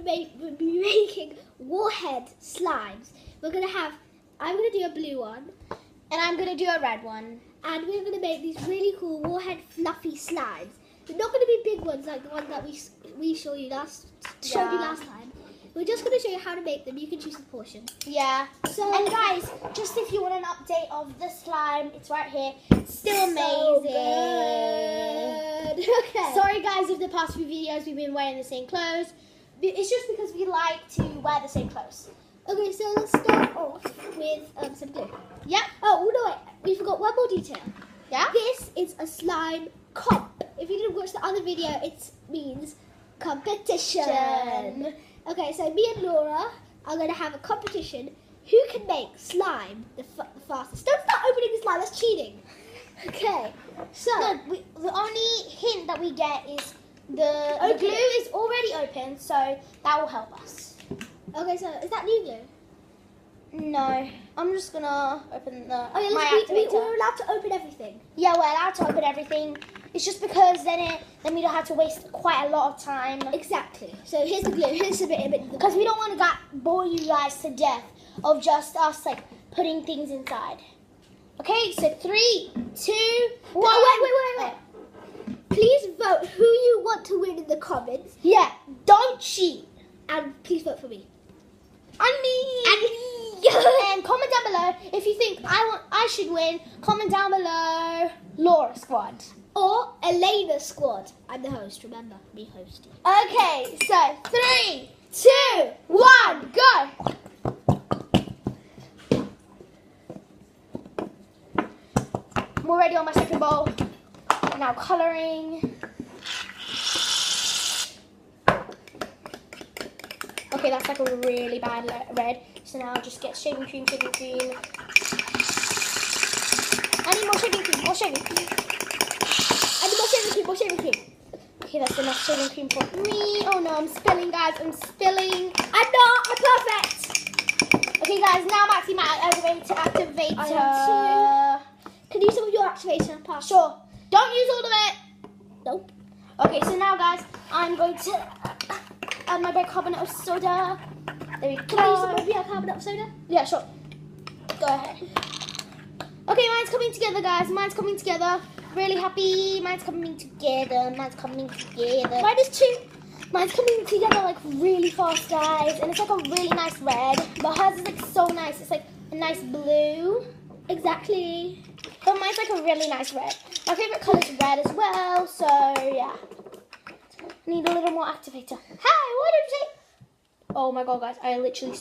be making warhead slimes. I'm going to do a blue one. And I'm going to do a red one. And we're going to make these really cool warhead fluffy slimes. They're not going to be big ones like the ones that we showed you last time. We're just going to show you how to make them. You can choose the portion. Yeah. And guys, just if you want an update of the slime, it's right here. It's still amazing. So good. Okay. Sorry guys if the past few videos we've been wearing the same clothes. It's just because we like to wear the same clothes. Okay, so let's start off with some glue. Yep. Oh, no, wait. We forgot one more detail. Yeah? This is a slime comp. If you didn't watch the other video, it means competition. Okay, so me and Laura are going to have a competition. Who can make slime the fastest? Don't start opening the slime. That's cheating. Okay. So the only hint that we get is the glue is already open, so that will help us. Okay, so is that new glue? No, I'm just gonna open the my activator. activator. We're allowed to open everything. Yeah, we're allowed to open everything. It's just because then we don't have to waste quite a lot of time. Exactly. So here's the glue. Here's a bit. Because we don't want to bore you guys to death of just us like putting things inside. Okay, so 3, 2, 1. Wait. Please vote who you want to win in the comments. Yeah, don't cheat. And please vote for me. And comment down below if you think I should win. Comment down below Laura squad or Elena squad. I'm the host. Remember, me hosting. Okay, so 3, 2, 1, go. I'm already on my second bowl. Now colouring. Okay, that's like a really bad red. So now I'll just get shaving cream. I need more shaving cream, I need more shaving cream. Okay, that's enough shaving cream for me. Oh no, I'm spilling, guys. I'm perfect. Okay, guys, now I'm actually my activator. I am too. Can you use some of your activator, pass? Sure. Don't use all of it. Nope. Okay, so now, guys, I'm going to add my bicarbonate of soda. There we go. Can I use some of your bicarbonate of soda? Yeah, sure. Go ahead. Okay, mine's coming together, guys. Mine's coming together. Really happy. Mine's coming together. Mine is too. Mine's coming together like really fast, guys. And it's like a really nice red. But hers is like so nice. It's like a nice blue. Exactly. But mine's like a really nice red. My favorite color is red as well. So yeah. Need a little more activator. Hi, what did you say? Oh my god, guys. I literally